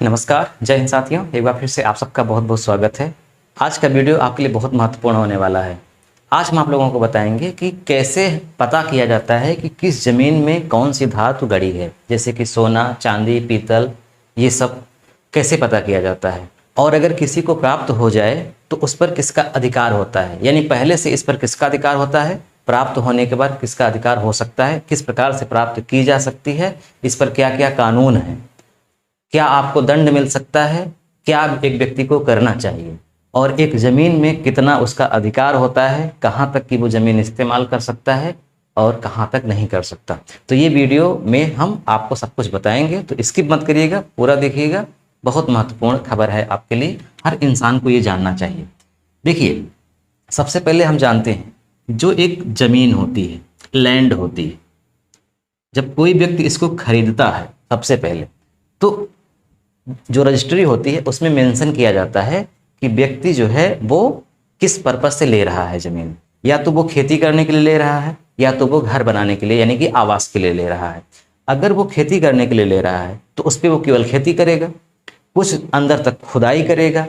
नमस्कार, जय हिंद साथियों। एक बार फिर से आप सबका बहुत बहुत स्वागत है। आज का वीडियो आपके लिए बहुत महत्वपूर्ण होने वाला है। आज हम आप लोगों को बताएंगे कि कैसे पता किया जाता है कि किस ज़मीन में कौन सी धातु गड़ी है, जैसे कि सोना, चांदी, पीतल, ये सब कैसे पता किया जाता है। और अगर किसी को प्राप्त हो जाए तो उस पर किसका अधिकार होता है, यानी पहले से इस पर किसका अधिकार होता है, प्राप्त होने के बाद किसका अधिकार हो सकता है, किस प्रकार से प्राप्त की जा सकती है, इस पर क्या क्या कानून है, क्या आपको दंड मिल सकता है, क्या एक व्यक्ति को करना चाहिए, और एक ज़मीन में कितना उसका अधिकार होता है, कहाँ तक कि वो ज़मीन इस्तेमाल कर सकता है और कहाँ तक नहीं कर सकता। तो ये वीडियो में हम आपको सब कुछ बताएंगे, तो स्किप मत करिएगा, पूरा देखिएगा। बहुत महत्वपूर्ण खबर है आपके लिए, हर इंसान को ये जानना चाहिए। देखिए, सबसे पहले हम जानते हैं जो एक ज़मीन होती है, लैंड होती है, जब कोई व्यक्ति इसको खरीदता है सबसे पहले तो जो रजिस्ट्री होती है उसमें मेंशन किया जाता है कि व्यक्ति जो है वो किस पर्पस से ले रहा है ज़मीन। या तो वो खेती करने के लिए ले रहा है, या तो वो घर बनाने के लिए यानी कि आवास के लिए ले रहा है। अगर वो खेती करने के लिए ले रहा है तो उस पर वो केवल खेती करेगा, कुछ अंदर तक खुदाई करेगा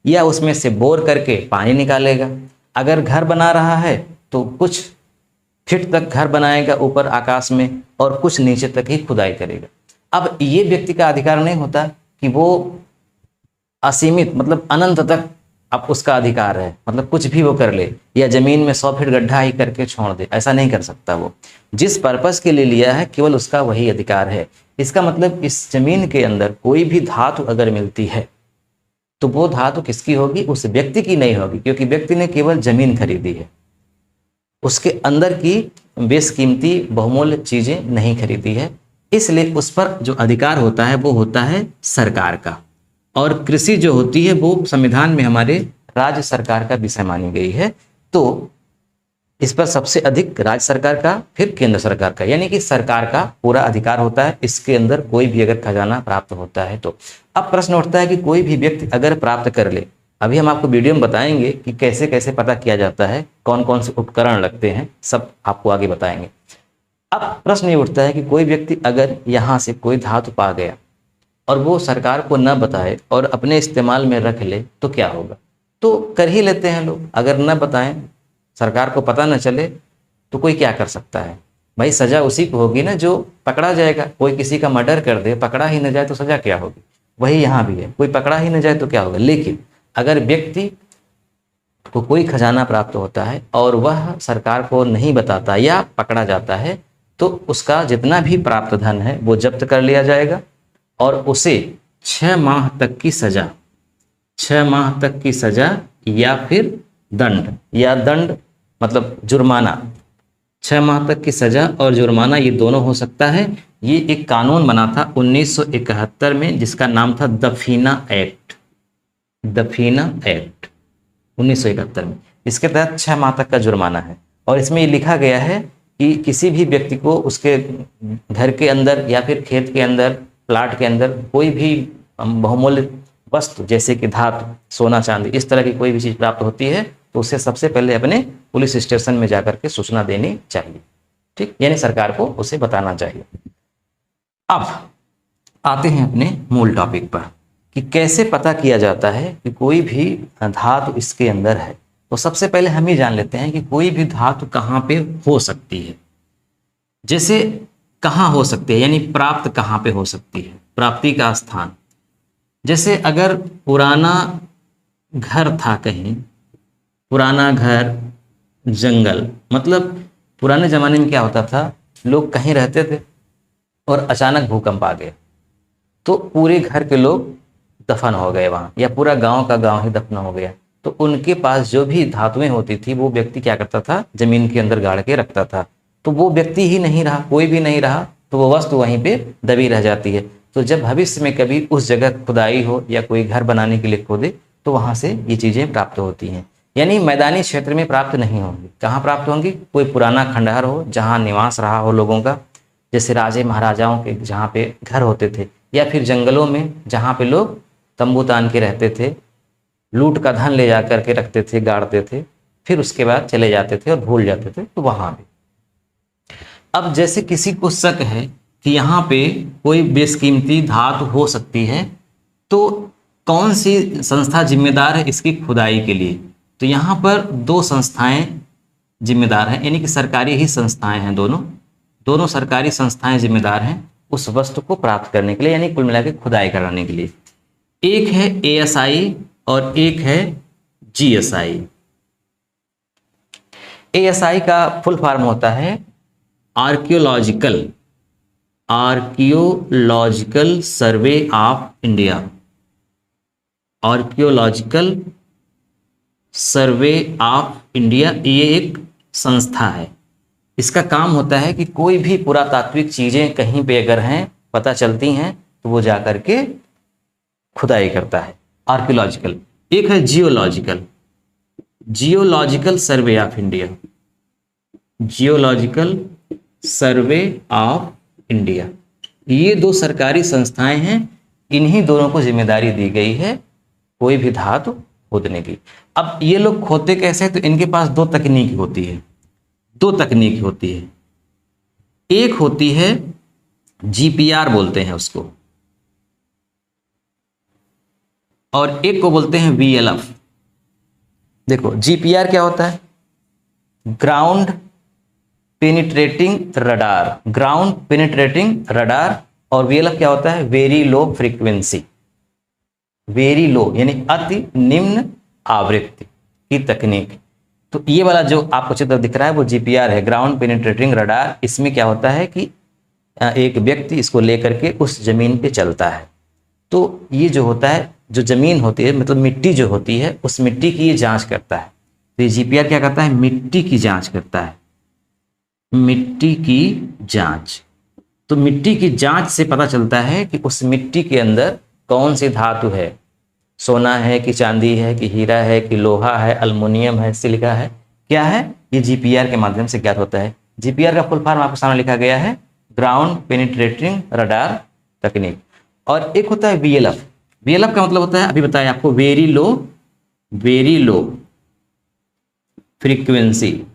या उसमें से बोर करके पानी निकालेगा। अगर घर बना रहा है तो कुछ फीट तक घर बनाएगा ऊपर आकाश में, और कुछ नीचे तक ही खुदाई करेगा। अब ये व्यक्ति का अधिकार नहीं होता कि वो असीमित मतलब अनंत तक अब उसका अधिकार है, मतलब कुछ भी वो कर ले या ज़मीन में 100 फीट गड्ढा ही करके छोड़ दे, ऐसा नहीं कर सकता। वो जिस पर्पस के लिए लिया है केवल उसका वही अधिकार है। इसका मतलब इस ज़मीन के अंदर कोई भी धातु अगर मिलती है तो वो धातु किसकी होगी, उस व्यक्ति की नहीं होगी, क्योंकि व्यक्ति ने केवल ज़मीन खरीदी है, उसके अंदर की बेशकीमती बहुमूल्य चीज़ें नहीं खरीदी है। इसलिए उस पर जो अधिकार होता है वो होता है सरकार का। और कृषि जो होती है वो संविधान में हमारे राज्य सरकार का विषय मानी गई है। तो इस पर सबसे अधिक राज्य सरकार का, फिर केंद्र सरकार का, यानी कि सरकार का पूरा अधिकार होता है। इसके अंदर कोई भी अगर खजाना प्राप्त होता है तो अब प्रश्न उठता है कि कोई भी व्यक्ति अगर प्राप्त कर ले, अभी हम आपको वीडियो में बताएंगे कि कैसे कैसे पता किया जाता है, कौन कौन से उपकरण लगते हैं, सब आपको आगे बताएंगे। अब प्रश्न ये उठता है कि कोई व्यक्ति अगर यहाँ से कोई धातु पा गया और वो सरकार को न बताए और अपने इस्तेमाल में रख ले तो क्या होगा। तो कर ही लेते हैं लोग, अगर न बताएं, सरकार को पता न चले तो कोई क्या कर सकता है भाई, सज़ा उसी को होगी ना जो पकड़ा जाएगा। कोई किसी का मर्डर कर दे, पकड़ा ही न जाए तो सज़ा क्या होगी, वही यहाँ भी है, कोई पकड़ा ही न जाए तो क्या होगा। लेकिन अगर व्यक्ति को कोई खजाना प्राप्त होता है और वह सरकार को नहीं बताता या पकड़ा जाता है तो उसका जितना भी प्राप्त धन है वो जब्त कर लिया जाएगा और उसे 6 माह तक की सजा, 6 माह तक की सजा या फिर दंड, या दंड मतलब जुर्माना, 6 माह तक की सजा और जुर्माना ये दोनों हो सकता है। ये एक कानून बना था 1971 में जिसका नाम था दफीना एक्ट, दफीना एक्ट 1971 में। इसके तहत 6 माह तक का जुर्माना है और इसमें ये लिखा गया है कि किसी भी व्यक्ति को उसके घर के अंदर या फिर खेत के अंदर, प्लाट के अंदर कोई भी बहुमूल्य वस्तु जैसे कि धातु, सोना, चांदी, इस तरह की कोई भी चीज़ प्राप्त होती है तो उसे सबसे पहले अपने पुलिस स्टेशन में जाकर के सूचना देनी चाहिए। ठीक, यानी सरकार को उसे बताना चाहिए। अब आते हैं अपने मूल टॉपिक पर कि कैसे पता किया जाता है कि कोई भी धातु इसके अंदर है। तो सबसे पहले हम ये जान लेते हैं कि कोई भी धातु कहाँ पे हो सकती है। जैसे कहाँ हो सकती है, यानी प्राप्त कहाँ पे हो सकती है, प्राप्ति का स्थान। जैसे अगर पुराना घर था कहीं, पुराना घर, जंगल, मतलब पुराने ज़माने में क्या होता था, लोग कहीं रहते थे और अचानक भूकंप आ गया तो पूरे घर के लोग दफन हो गए वहाँ, या पूरा गांव का गांव ही दफन हो गया। तो उनके पास जो भी धातुएं होती थी वो व्यक्ति क्या करता था, ज़मीन के अंदर गाड़ के रखता था। तो वो व्यक्ति ही नहीं रहा, कोई भी नहीं रहा, तो वो वस्तु वहीं पे दबी रह जाती है। तो जब भविष्य में कभी उस जगह खुदाई हो या कोई घर बनाने के लिए खोदे तो वहाँ से ये चीज़ें प्राप्त होती हैं। यानी मैदानी क्षेत्र में प्राप्त नहीं होंगी। कहाँ प्राप्त होंगी, कोई पुराना खंडहर हो जहाँ निवास रहा हो लोगों का, जैसे राजे महाराजाओं के जहाँ पे घर होते थे, या फिर जंगलों में जहाँ पे लोग तंबू तान के रहते थे, लूट का धन ले जा करके रखते थे, गाड़ते थे, फिर उसके बाद चले जाते थे और भूल जाते थे, तो वहाँ भी। अब जैसे किसी को शक है कि यहाँ पे कोई बेशकीमती धातु हो सकती है तो कौन सी संस्था जिम्मेदार है इसकी खुदाई के लिए? तो यहाँ पर दो संस्थाएं जिम्मेदार हैं, यानी कि सरकारी ही संस्थाएं हैं, दोनों सरकारी संस्थाएं जिम्मेदार हैं उस वस्तु को प्राप्त करने के लिए, यानी कुल मिला के खुदाई कराने के लिए। एक है ASI और एक है GSI। ASI का फुल फॉर्म होता है archaeological survey of India. Archaeological survey of India ये एक संस्था है। इसका काम होता है कि कोई भी पुरातात्विक चीजें कहीं पे अगर हैं, पता चलती हैं, तो वो जा करके खुदाई करता है, आर्कियोलॉजिकल। एक है geological survey of India, geological survey of India. ये दो सरकारी संस्थाएं हैं, इन्हीं दोनों को जिम्मेदारी दी गई है कोई भी धातु खोदने की। अब ये लोग खोदते कैसे हैं? तो इनके पास दो तकनीक होती है, एक होती है GPR बोलते हैं उसको, और एक को बोलते हैं VLF। देखो GPR क्या होता है? ग्राउंड पेनिट्रेटिंग रडार, और VLF क्या होता है? Very low frequency, very low यानी अति निम्न आवृत्ति की तकनीक। तो ये वाला जो आपको चित्र दिख रहा है वो GPR है, ग्राउंड पेनिट्रेटिंग रडार। इसमें क्या होता है कि एक व्यक्ति इसको लेकर के उस जमीन पे चलता है। तो ये जो होता है, जो जमीन होती है, मतलब मिट्टी जो होती है, उस मिट्टी की ये जांच करता है। तो ये GPR क्या करता है? मिट्टी की जांच करता है, मिट्टी की जांच। तो मिट्टी की जांच से पता चलता है कि उस मिट्टी के अंदर कौन सी धातु है, सोना है कि चांदी है कि हीरा है कि लोहा है, अल्मुनियम है, सिलिका है, क्या है? ये GPR के माध्यम से ज्ञात होता है। GPR का फुल फॉर्म आपके सामने लिखा गया है, ग्राउंड पेनिट्रेटिंग रडार तकनीक। और एक होता है VLF। VLF का मतलब होता है, अभी बताया आपको, वेरी लो फ्रीक्वेंसी।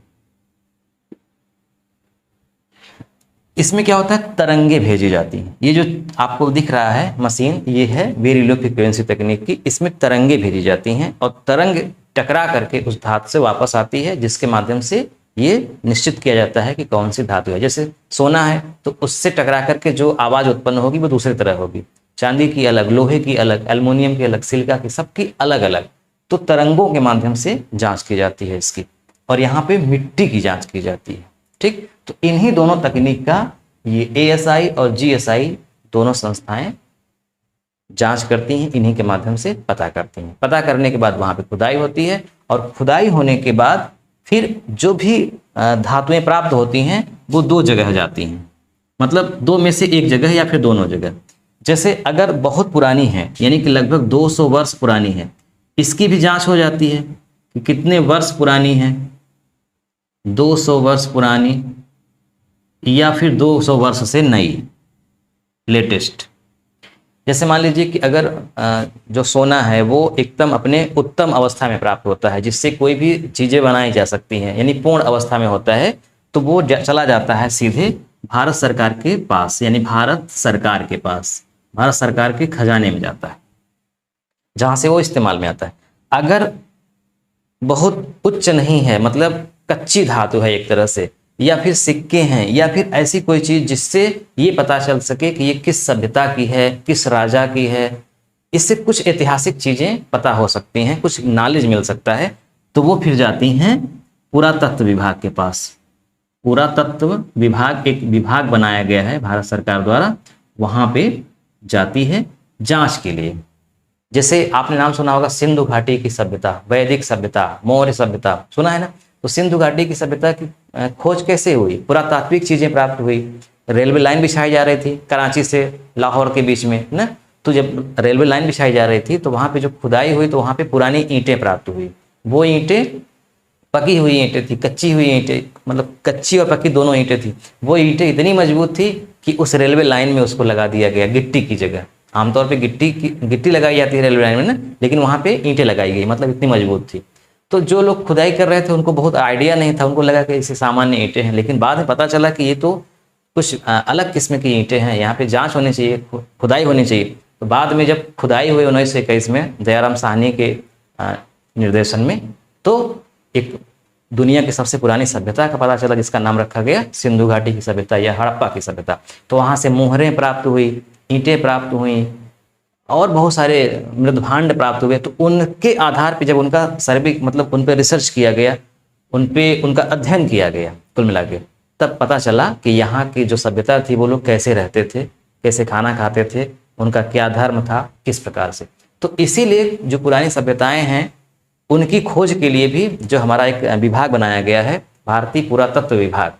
इसमें क्या होता है? तरंगे भेजी जाती हैं। ये जो आपको दिख रहा है मशीन, ये है वेरी लो फ्रीक्वेंसी तकनीक की। इसमें तरंगे भेजी जाती हैं और तरंग टकरा करके उस धातु से वापस आती है, जिसके माध्यम से ये निश्चित किया जाता है कि कौन सी धातु है। जैसे सोना है तो उससे टकरा करके जो आवाज उत्पन्न होगी वो दूसरी तरह होगी, चांदी की अलग, लोहे की अलग, एल्युमिनियम की अलग, सिलिका की, सबकी अलग अलग। तो तरंगों के माध्यम से जांच की जाती है इसकी, और यहाँ पे मिट्टी की जांच की जाती है। ठीक, तो इन्हीं दोनों तकनीक का ये ASI और GSI दोनों संस्थाएं जांच करती हैं, इन्हीं के माध्यम से पता करती हैं। पता करने के बाद वहां पे खुदाई होती है, और खुदाई होने के बाद फिर जो भी धातुएं प्राप्त होती हैं वो दो जगह जाती हैं, मतलब दो में से एक जगह या फिर दोनों जगह। जैसे अगर बहुत पुरानी है, यानी कि लगभग 200 वर्ष पुरानी है, इसकी भी जांच हो जाती है कि कितने वर्ष पुरानी है, 200 वर्ष पुरानी या फिर 200 वर्ष से नई, लेटेस्ट। जैसे मान लीजिए कि अगर जो सोना है वो एकदम अपने उत्तम अवस्था में प्राप्त होता है, जिससे कोई भी चीज़ें बनाई जा सकती हैं, यानी पूर्ण अवस्था में होता है, तो वो चला जाता है सीधे भारत सरकार के पास, यानी भारत सरकार के पास, भारत सरकार के खजाने में जाता है, जहाँ से वो इस्तेमाल में आता है। अगर बहुत उच्च नहीं है, मतलब कच्ची धातु है एक तरह से, या फिर सिक्के हैं, या फिर ऐसी कोई चीज़ जिससे ये पता चल सके कि ये किस सभ्यता की है, किस राजा की है, इससे कुछ ऐतिहासिक चीज़ें पता हो सकती हैं, कुछ नॉलेज मिल सकता है, तो वो फिर जाती हैं पुरातत्व विभाग के पास। पुरातत्व विभाग एक विभाग बनाया गया है भारत सरकार द्वारा, वहाँ पे जाती है जांच के लिए। जैसे आपने नाम सुना होगा सिंधु घाटी की सभ्यता, वैदिक सभ्यता, मौर्य सभ्यता, सुना है ना। तो सिंधु घाटी की सभ्यता की खोज कैसे हुई? पुरातात्विक चीज़ें प्राप्त हुई, रेलवे लाइन बिछाई जा रही थी कराची से लाहौर के बीच में ना। तो जब रेलवे लाइन बिछाई जा रही थी तो वहाँ पे जो खुदाई हुई तो वहाँ पे पुरानी ईंटें प्राप्त हुई। वो ईंटें पकी हुई ईंटें थी, कच्ची हुई ईंटें, मतलब कच्ची और पकी दोनों ईंटें थी। वो ईंटें इतनी मजबूत थी कि उस रेलवे लाइन में उसको लगा दिया गया, गिट्टी की जगह। आमतौर पे गिट्टी लगाई जाती है रेलवे लाइन में ना, लेकिन वहाँ पे ईंटें लगाई गई, मतलब इतनी मजबूत थी। तो जो लोग खुदाई कर रहे थे उनको बहुत आइडिया नहीं था, उनको लगा कि इसे सामान्य ईंटें हैं, लेकिन बाद में पता चला कि ये तो कुछ अलग किस्म की ईंटें हैं, यहाँ पे जांच होनी चाहिए, खुदाई होनी चाहिए। तो बाद में जब खुदाई हुई 1921 में दयाराम साहनी के निर्देशन में, तो एक दुनिया की सबसे पुरानी सभ्यता का पता चला, जिसका नाम रखा गया सिंधु घाटी की सभ्यता या हड़प्पा की सभ्यता। तो वहाँ से मोहरें प्राप्त हुई, ईंटें प्राप्त हुई और बहुत सारे मृदभांड प्राप्त हुए। तो उनके आधार पर जब उनका सर्वे मतलब उन पर रिसर्च किया गया, उन पे उनका अध्ययन किया गया कुल मिला के, तब पता चला कि यहाँ की जो सभ्यता थी वो लोग कैसे रहते थे, कैसे खाना खाते थे, उनका क्या धर्म था, किस प्रकार से। तो इसीलिए जो पुरानी सभ्यताएं हैं उनकी खोज के लिए भी जो हमारा एक विभाग बनाया गया है, भारतीय पुरातत्व विभाग,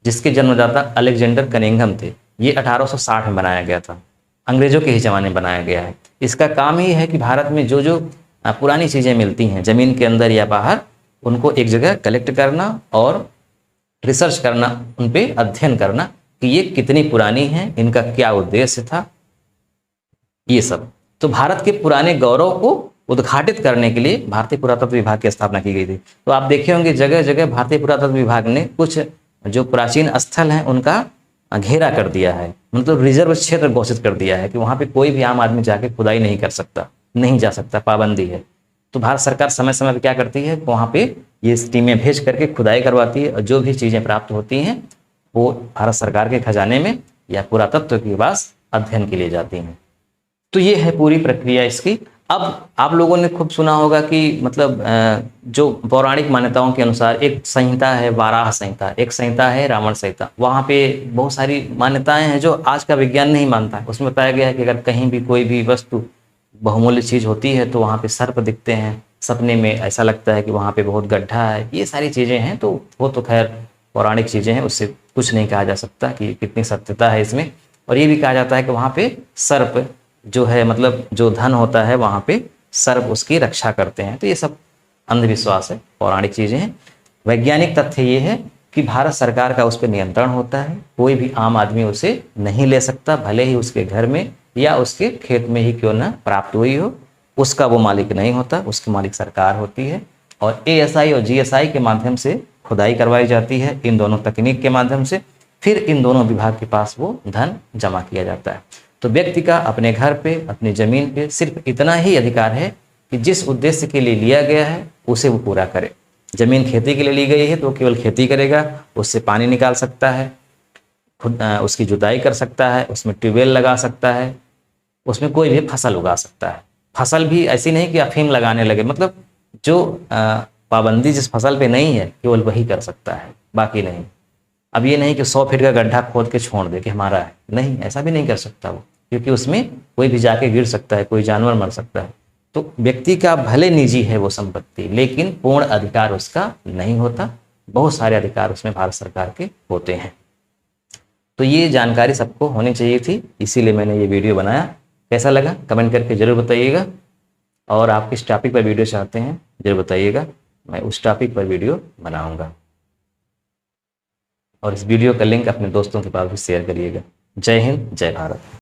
जिसके जन्मदाता अलेक्जेंडर कनिंघम थे। ये 1860 में बनाया गया था, अंग्रेजों के ही ज़माने में बनाया गया है। इसका काम ही है कि भारत में जो जो पुरानी चीज़ें मिलती हैं ज़मीन के अंदर या बाहर, उनको एक जगह कलेक्ट करना और रिसर्च करना, उन पे अध्ययन करना कि ये कितनी पुरानी हैं, इनका क्या उद्देश्य था, ये सब। तो भारत के पुराने गौरव को उद्घाटित करने के लिए भारतीय पुरातत्व विभाग की स्थापना की गई थी। तो आप देखे होंगे जगह जगह भारतीय पुरातत्व विभाग ने कुछ जो प्राचीन स्थल हैं उनका घेरा कर दिया है, मतलब रिजर्व क्षेत्र घोषित कर दिया है कि वहाँ पे कोई भी आम आदमी जाके खुदाई नहीं कर सकता, नहीं जा सकता, पाबंदी है। तो भारत सरकार समय समय पर क्या करती है, वहाँ पे ये टीमें भेज करके खुदाई करवाती है और जो भी चीज़ें प्राप्त होती हैं वो भारत सरकार के खजाने में या पुरातत्व के पास अध्ययन के लिए जाती हैं। तो ये है पूरी प्रक्रिया इसकी। अब आप लोगों ने खूब सुना होगा कि मतलब जो पौराणिक मान्यताओं के अनुसार एक संहिता है वाराह संहिता, एक संहिता है रावण संहिता। वहाँ पे बहुत सारी मान्यताएं हैं जो आज का विज्ञान नहीं मानता है। उसमें बताया गया है कि अगर कहीं भी कोई भी वस्तु बहुमूल्य चीज़ होती है तो वहाँ पे सर्प दिखते हैं, सपने में ऐसा लगता है कि वहाँ पे बहुत गड्ढा है, ये सारी चीज़ें हैं। तो वो तो खैर पौराणिक चीज़ें हैं, उससे कुछ नहीं कहा जा सकता कि कितनी सत्यता है इसमें। और ये भी कहा जाता है कि वहाँ पे सर्प जो है मतलब जो धन होता है वहाँ पे सर्प उसकी रक्षा करते हैं। तो ये सब अंधविश्वास है, पौराणिक चीज़ें हैं। वैज्ञानिक तथ्य ये है कि भारत सरकार का उस पर नियंत्रण होता है, कोई भी आम आदमी उसे नहीं ले सकता, भले ही उसके घर में या उसके खेत में ही क्यों न प्राप्त हुई हो, उसका वो मालिक नहीं होता, उसकी मालिक सरकार होती है। और ASI और GSI के माध्यम से खुदाई करवाई जाती है, इन दोनों तकनीक के माध्यम से। फिर इन दोनों विभाग के पास वो धन जमा किया जाता है। तो व्यक्ति का अपने घर पे, अपनी ज़मीन पे सिर्फ इतना ही अधिकार है कि जिस उद्देश्य के लिए लिया गया है उसे वो पूरा करे। ज़मीन खेती के लिए ली गई है तो केवल खेती करेगा, उससे पानी निकाल सकता है, खुद उसकी जुताई कर सकता है, उसमें ट्यूबवेल लगा सकता है, उसमें कोई भी फसल उगा सकता है। फसल भी ऐसी नहीं कि अफीम लगाने लगे, मतलब जो पाबंदी जिस फसल पे नहीं है केवल वही कर सकता है, बाकी नहीं। अब ये नहीं कि 100 फीट का गड्ढा खोद के छोड़ दे कि हमारा है, नहीं, ऐसा भी नहीं कर सकता वो, क्योंकि उसमें कोई भी जाके गिर सकता है, कोई जानवर मर सकता है। तो व्यक्ति का भले निजी है वो संपत्ति, लेकिन पूर्ण अधिकार उसका नहीं होता, बहुत सारे अधिकार उसमें भारत सरकार के होते हैं। तो ये जानकारी सबको होनी चाहिए थी, इसीलिए मैंने ये वीडियो बनाया। कैसा लगा कमेंट करके ज़रूर बताइएगा, और आप किस टॉपिक पर वीडियो चाहते हैं ज़रूर बताइएगा, मैं उस टॉपिक पर वीडियो बनाऊँगा। और इस वीडियो का लिंक अपने दोस्तों के पास भी शेयर करिएगा। जय हिंद, जय भारत।